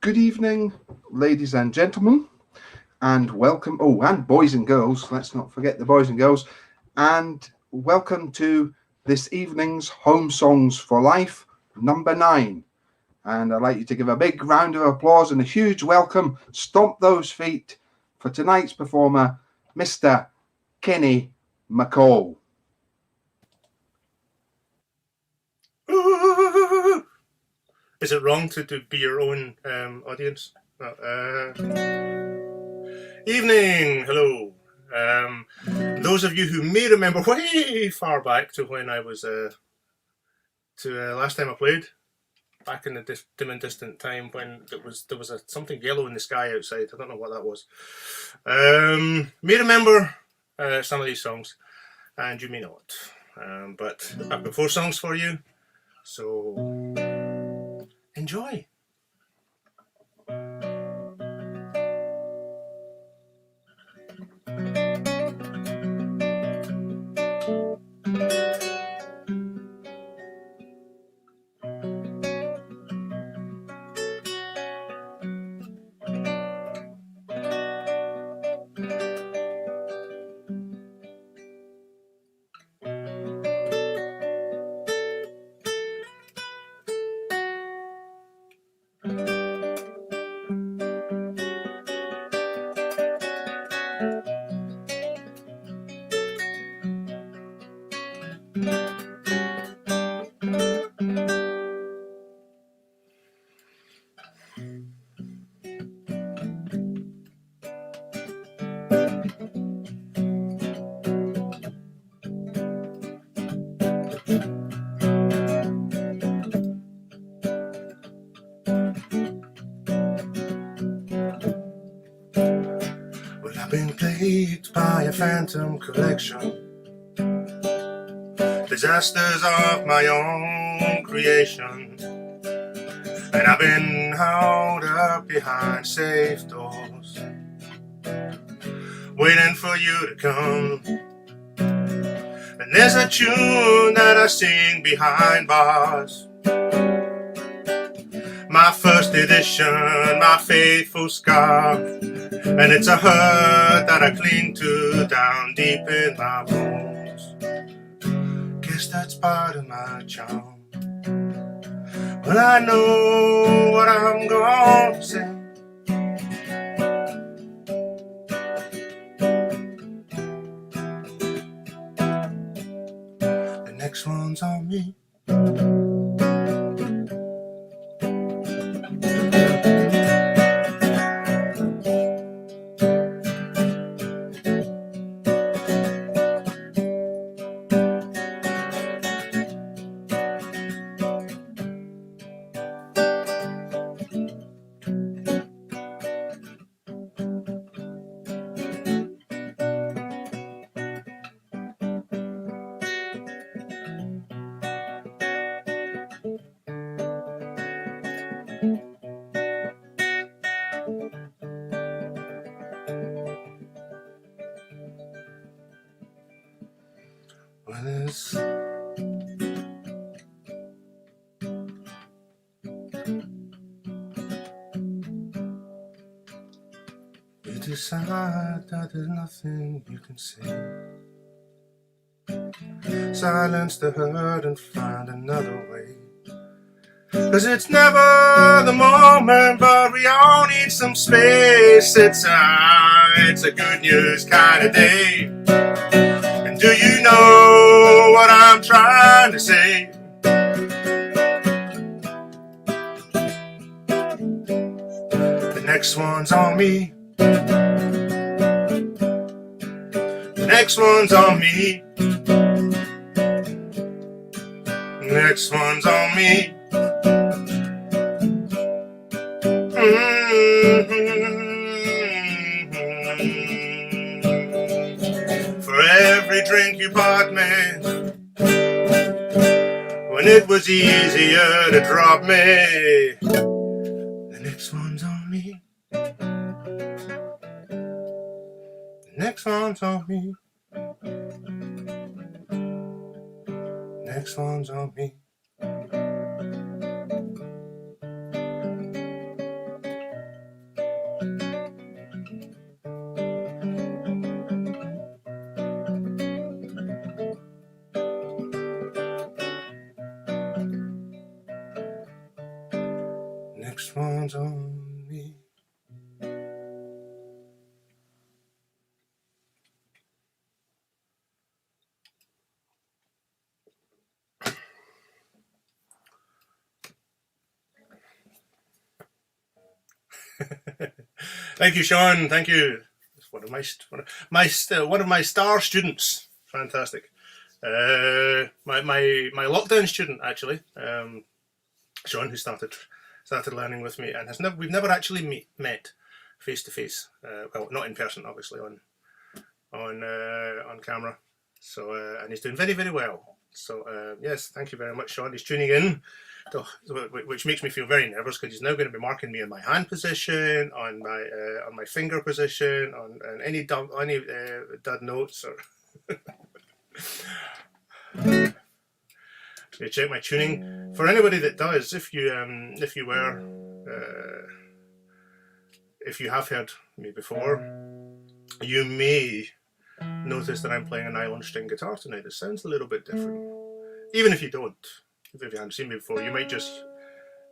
Good evening, ladies and gentlemen, and welcome. Oh, and boys and girls. Let's not forget the boys and girls. And welcome to this evening's Home Songs for Life, number 9. And I'd like you to give a big round of applause and a huge welcome. Stomp those feet for tonight's performer, Mr. Kenny McColl. Is it wrong to be your own audience? Evening, hello. Those of you who may remember way far back to when I was last time I played, back in the dim and distant time when there was something yellow in the sky outside. I don't know what that was. May remember some of these songs, and you may not. But I've got 4 songs for you, so enjoy. Well, I've been plagued by a phantom collection, disasters of my own creation, and I've been held up behind safe doors, waiting for you to come. And there's a tune that I sing behind bars, my first edition, my faithful scar, and it's a hurt that I cling to down deep in my bones. Guess that's part of my charm. Well, I know what I'm gonna say. The next one's on me. Well, you decide that there's nothing you can say. Silence the hurt and find another way. 'Cause it's never the moment, but we all need some space. It's a good news kind of day. And do you know what I'm trying to say? The next one's on me. The next one's on me. The next one's on me. For every drink you bought me, when it was easier to drop me, the next one's on me. The next one's on me. Next one's on me. next one's on me. Thank you, Sean. Thank you. It's one of my star students. Fantastic. My lockdown student, actually, Sean, who started learning with me, and we've never actually met face to face. Well, not in person, obviously, on camera. So and he's doing very, very well. So yes, thank you very much, Sean. He's tuning in, which makes me feel very nervous because he's now going to be marking me on my hand position, on my finger position, on any dud notes or. So check my tuning. For anybody that does, if you have heard me before, you may notice that I'm playing a nylon string guitar tonight. It sounds a little bit different. Even if you don't, if you haven't seen me before, you might just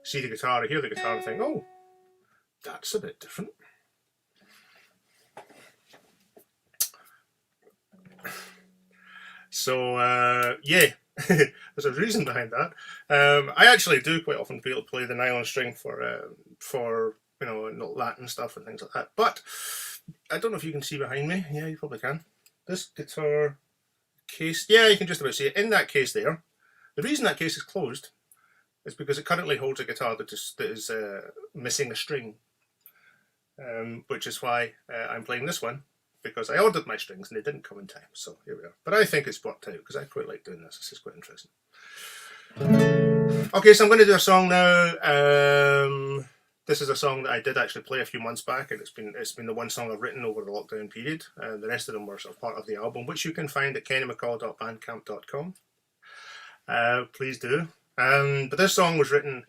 see the guitar or hear the guitar and think, oh, that's a bit different. So, yeah, there's a reason behind that. I actually do quite often play the nylon string for Latin stuff and things like that. But I don't know if you can see behind me. Yeah, you probably can. This guitar case, yeah, you can just about see it. In that case there, the reason that case is closed is because it currently holds a guitar that is missing a string, which is why I'm playing this one, because I ordered my strings and they didn't come in time. So here we are. But I think it's worked out because I quite like doing this. This is quite interesting. Okay, so I'm going to do a song now. This is a song that I did actually play a few months back, and it's been the one song I've written over the lockdown period. The rest of them were sort of part of the album, which you can find at kennymccall.bandcamp.com. Please do. But this song was written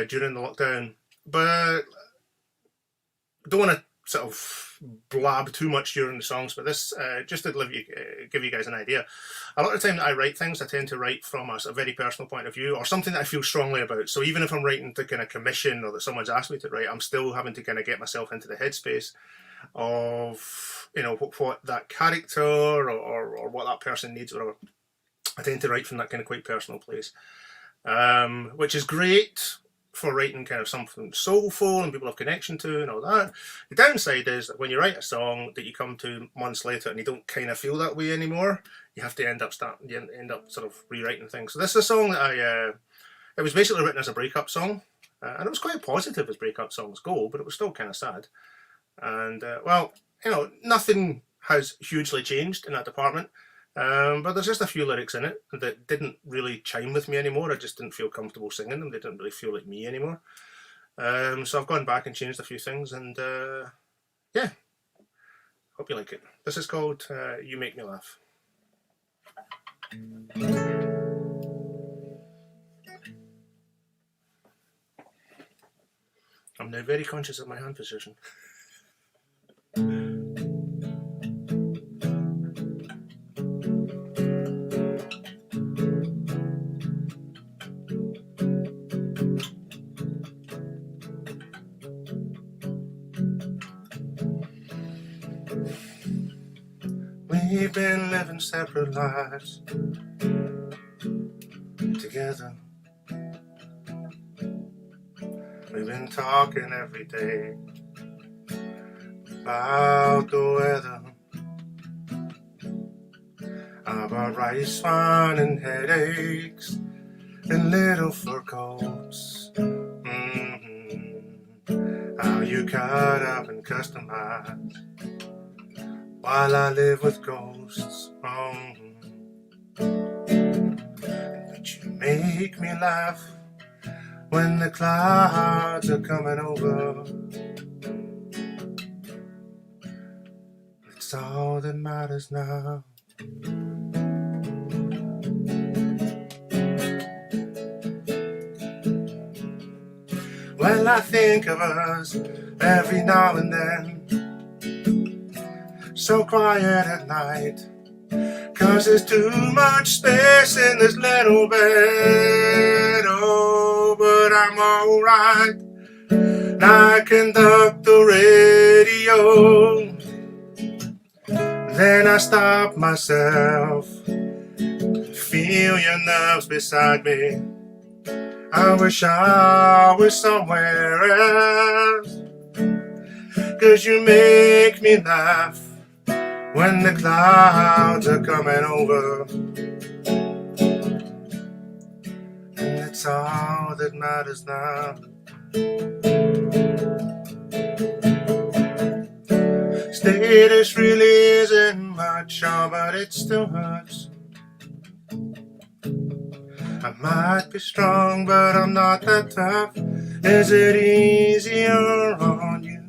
during the lockdown, but I don't want to sort of blab too much during the songs, but this, just to give you guys an idea, a lot of the time that I write things, I tend to write from a very personal point of view, or something that I feel strongly about. So even if I'm writing to kind of commission, or that someone's asked me to write, I'm still having to kind of get myself into the headspace of, what that character or what that person needs, or I tend to write from that kind of quite personal place, which is great for writing kind of something soulful and people have connection to and all that. The downside is that when you write a song that you come to months later and you don't kind of feel that way anymore, you have to end up sort of rewriting things. So this is a song that it was basically written as a breakup song, and it was quite positive as breakup songs go, but it was still kind of sad. And well, nothing has hugely changed in that department. But there's just a few lyrics in it that didn't really chime with me anymore. I just didn't feel comfortable singing them. They didn't really feel like me anymore. So I've gone back and changed a few things, and yeah, hope you like it. This is called You Make Me Laugh. I'm now very conscious of my hand position. We've been living separate lives together. We've been talking every day about the weather, about rice wine and headaches and little fur coats. How you cut up and customize while I live with ghosts. But you make me laugh when the clouds are coming over. It's all that matters now. Well, I think of us every now and then, so quiet at night, 'cause there's too much space in this little bed. Oh, but I'm alright, And I conduct the radio. Then I stop myself, feel your nerves beside me. I wish I was somewhere else, 'cause you make me laugh when the clouds are coming over. And that's all that matters now. Status really isn't much, but it still hurts. I might be strong, but I'm not that tough. Is it easier on you?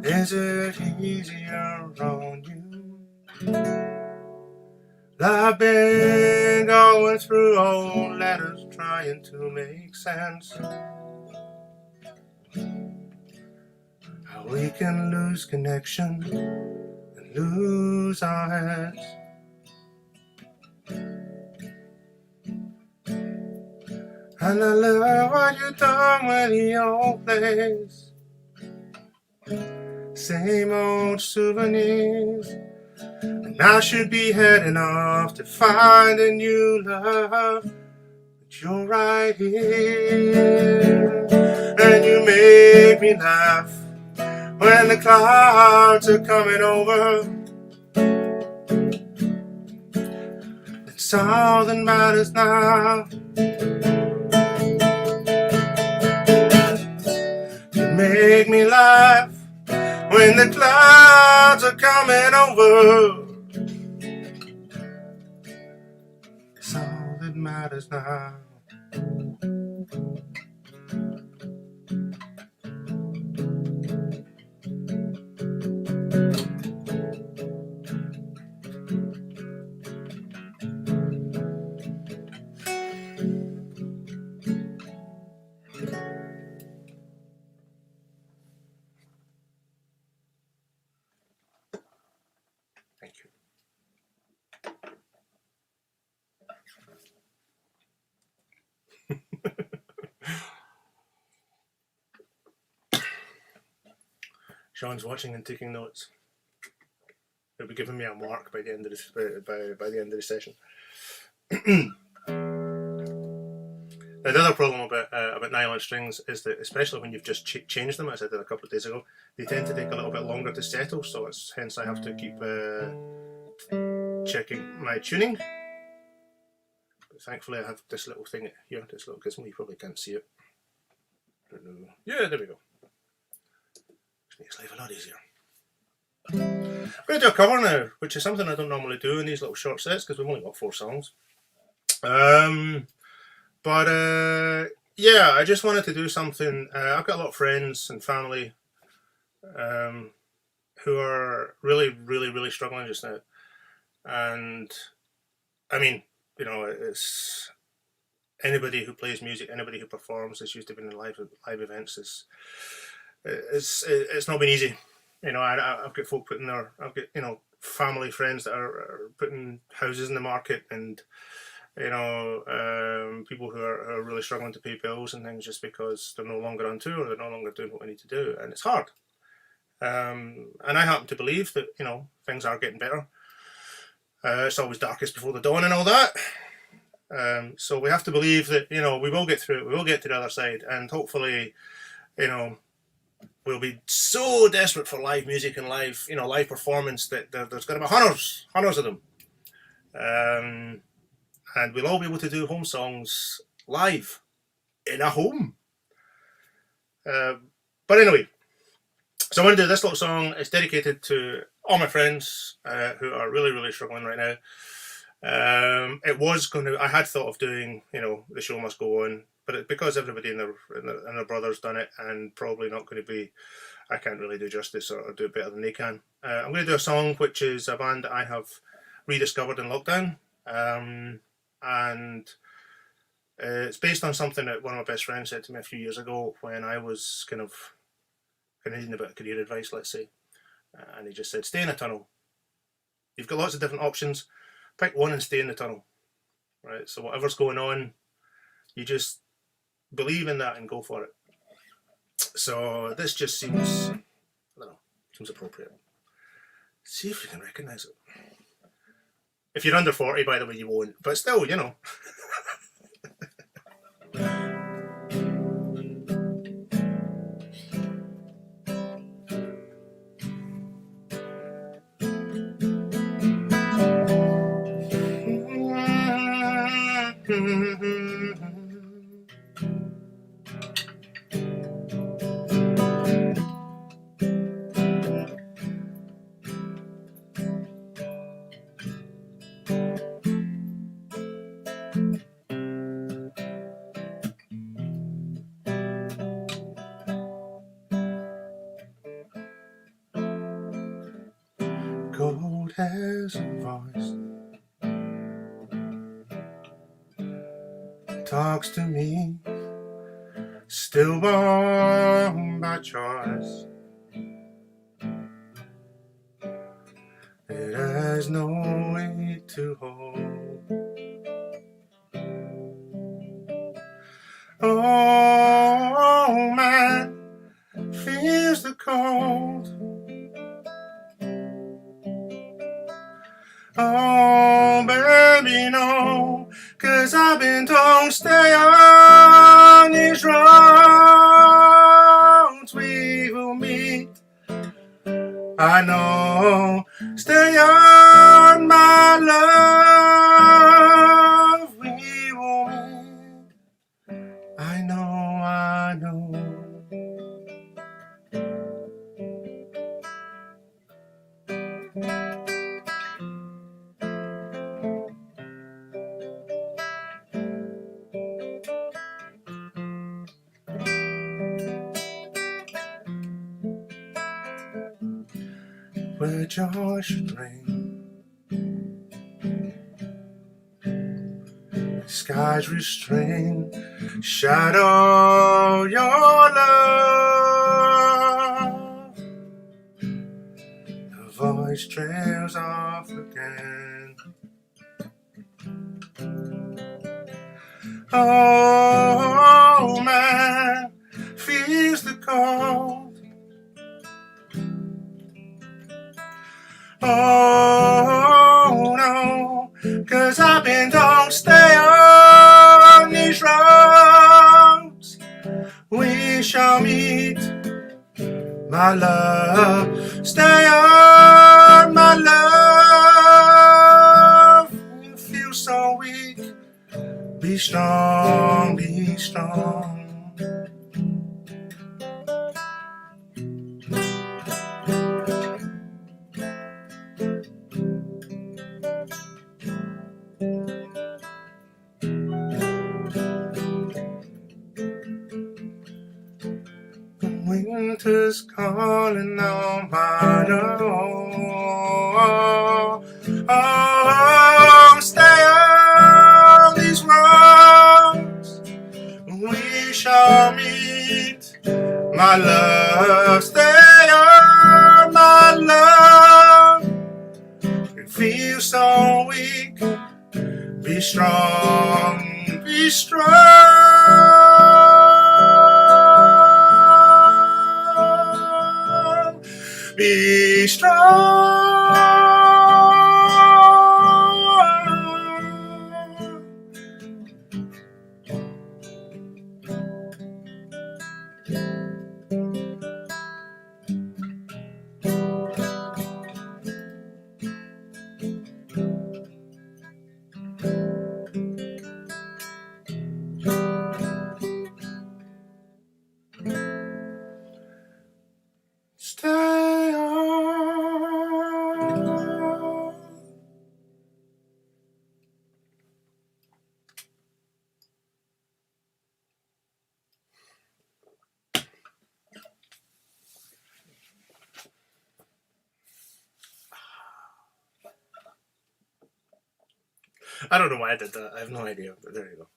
Is it easier on you? I've been going through old letters trying to make sense. How we can lose connection and lose our heads. And I love what you done with the old place. Same old souvenirs. And I should be heading off to find a new love. But you're right here. And you make me laugh when the clouds are coming over. It's all that matters now. You make me laugh when the clouds are coming over. It's all that matters now. Thank you. Sean's watching and taking notes. He'll be giving me a mark by the end of this by the end of the session. Now, the other problem about nylon strings is that, especially when you've just changed them, as I did a couple of days ago, they tend to take a little bit longer to settle. So it's hence I have to keep checking my tuning. But thankfully, I have this little thing here, this little gizmo. You probably can't see it. Yeah, there we go. Which makes life a lot easier. I'm going to do a cover now, which is something I don't normally do in these little short sets because we've only got 4 songs. Yeah, I just wanted to do something. I've got a lot of friends and family who are really struggling just now. And I mean, you know, it's anybody who plays music, anybody who performs, is used to being in live events. It's not been easy. You know, I've got folk putting I've got, you know, family, friends that are putting houses in the market, and you know, people who are really struggling to pay bills and things just because they're no longer on tour, they're no longer doing what they need to do, and it's hard. And I happen to believe that, you know, things are getting better. It's always darkest before the dawn and all that. So we have to believe that, you know, we will get through it, we will get to the other side, and hopefully, you know, we'll be so desperate for live music and live, you know, live performance that there's going to be hundreds of them. And we'll all be able to do home songs live in a home. But anyway, so I want to do this little song. It's dedicated to all my friends who are really struggling right now. I had thought of doing, you know, The Show Must Go On, but because everybody and their brother's done it, and probably not going to be, I can't really do justice or do it better than they can. I'm going to do a song which is a band that I have rediscovered in lockdown. And it's based on something that one of my best friends said to me a few years ago when I was kind of needing a bit of career advice, let's say. And he just said, stay in a tunnel. You've got lots of different options. Pick one and stay in the tunnel. Right? So whatever's going on, you just believe in that and go for it. So this just seems, I don't know, seems appropriate. See if you can recognise it. If you're under 40, by the way, you won't. But still, you know. Gold has a voice, talks to me, stillborn by choice. It has no weight to hold. Oh, man feels the cold. Oh, baby, no, 'cause I've been told stay on these roads. We will meet, I know. Stay on, my love. We will meet, I know, I know. Where joy should reign, skies restrain, shadow your love. The voice trails off again. Oh, man feels the cold. Oh, no, 'cause I've been told stay on these roads. We shall meet, my love. Stay on, my love. You feel so weak. Be strong, be strong. Winter's calling on my door. Oh, stay on these roads. We shall meet, my love. Stay on, my love. You feel so weak. Be strong, be strong, be strong. Stay on. I don't know why I did that. I have no idea, but there you go.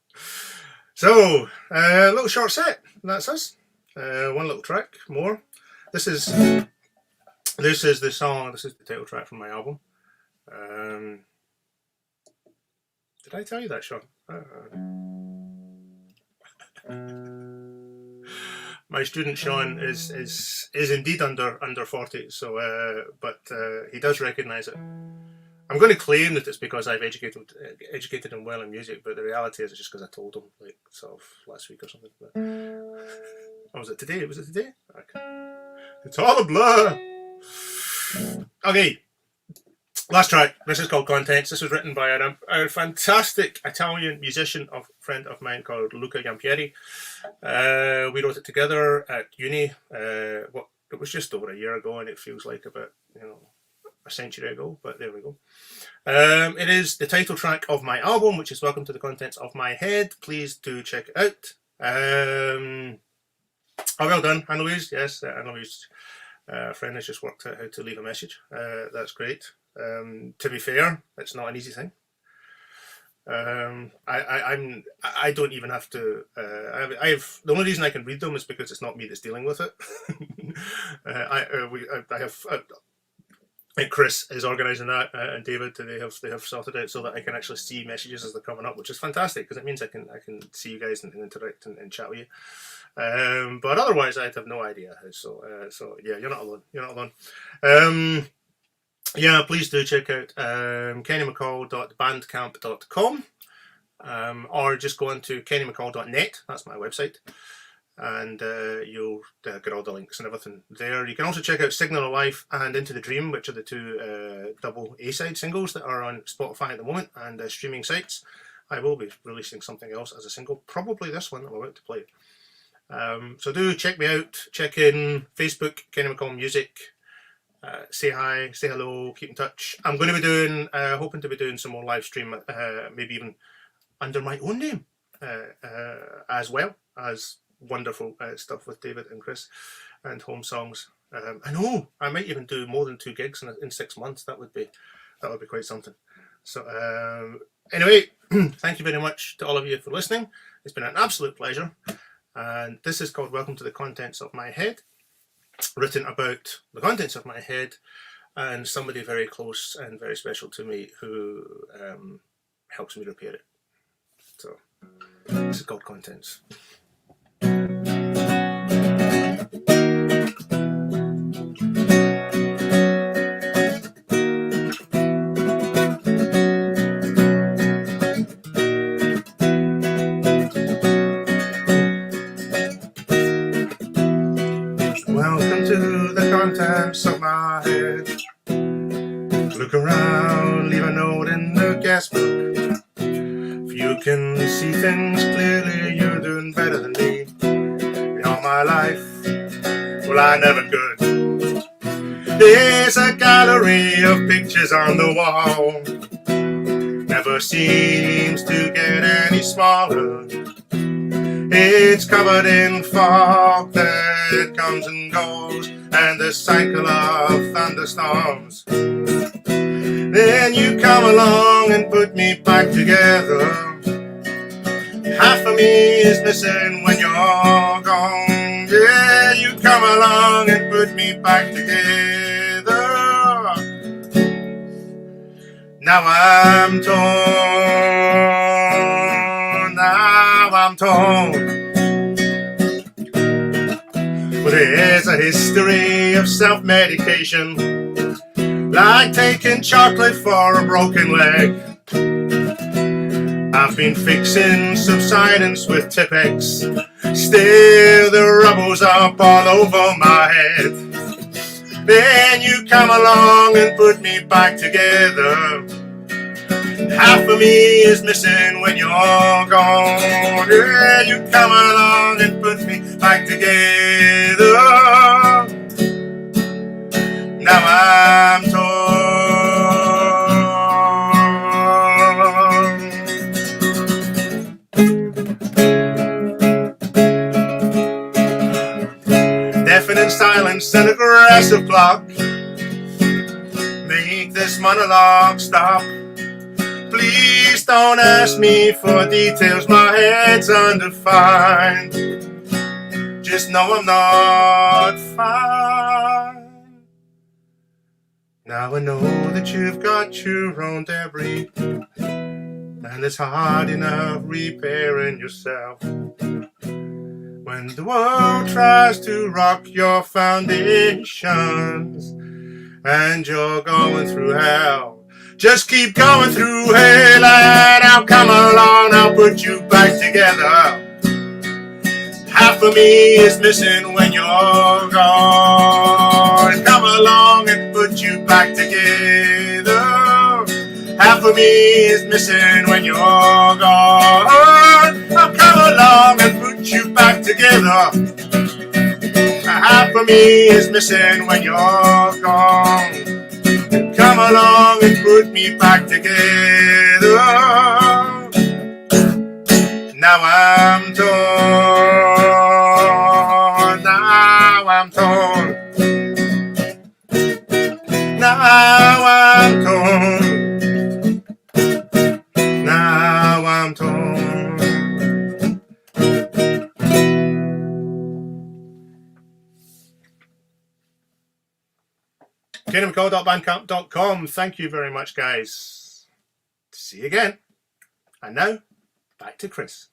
So, a little short set. That's us. One little track more. This is the song. This is the title track from my album. Did I tell you that, Sean? My student Sean is indeed under 40, so but he does recognise it. I'm going to claim that it's because I've educated him well in music, but the reality is it's just because I told him, like, sort of last week or something. But, oh, was it today? Was it today? Okay. It's all a blur. Okay. Last track. This is called Contents. This was written by a fantastic Italian musician, friend of mine called Luca Gampieri. We wrote it together at uni. It was just over a year ago, and it feels like about a century ago. But there we go. It is the title track of my album, which is Welcome to the Contents of My Head. Please do check it out. Oh, well done, Annalise. Yes, Annalise. A friend has just worked out how to leave a message. That's great. To be fair, it's not an easy thing. I don't even have to. I've the only reason I can read them is because it's not me that's dealing with it. I have. And Chris is organising that, and David. They have sorted out so that I can actually see messages as they're coming up, which is fantastic because it means I can see you guys and interact and chat with you. But otherwise, I'd have no idea how. So yeah, you're not alone. You're not alone. Yeah, please do check out kennymccall.bandcamp.com or just go on to kennymccall.net. That's my website. And you'll get all the links and everything there. You can also check out Signal of Life and Into the Dream, which are the two double A-side singles that are on Spotify at the moment and streaming sites. I will be releasing something else as a single, probably this one I'm about to play. So do check me out. Check in Facebook, Kenny McColl Music. Say hi, say hello, keep in touch. I'm going to be doing, hoping to be doing some more live stream, maybe even under my own name, as well as wonderful stuff with David and Chris and Home Songs. I know I might even do more than 2 gigs in 6 months. That would be quite something. So anyway, thank you very much to all of you for listening. It's been an absolute pleasure. And this is called Welcome to the Contents of My Head, written about the contents of my head and somebody very close and very special to me who helps me repair it. So this is called Contents. Welcome to the contents of my head. Look around, leave a note in the guest book. If you can see things clearly, you're doing better than me. In all my life, well, I never could. There's a gallery of pictures on the wall. Never seems to get any smaller. It's covered in fog that comes and goes, and the cycle of thunderstorms. Then you come along and put me back together. Half of me is missing when you're gone. Yeah, you come along and put me back together. Now I'm torn, now I'm torn. Well, there's a history of self-medication, like taking chocolate for a broken leg. I've been fixing subsidence with Tipex, still the rubble's up all over my head. Then you come along and put me back together. Half of me is missing when you're gone. Yeah, you come along and put me back together. Now I'm torn. Deafening silence and aggressive clock make this monologue stop. Please don't ask me for details, my head's undefined. Just know I'm not fine. Now I know that you've got your own debris, and it's hard enough repairing yourself. When the world tries to rock your foundations and you're going through hell, just keep going through hell and I'll come along, I'll put you back together. Half of me is missing when you're gone. Come along and put you back together. Half of me is missing when you're gone. I'll come along and put you back together. Half of me is missing when you're gone. Come along and put me back together. Now I'm torn, now I'm torn, now I'm torn, now I'm torn. McColl.bandcamp.com. Thank you very much, guys. See you again. And now, back to Chris.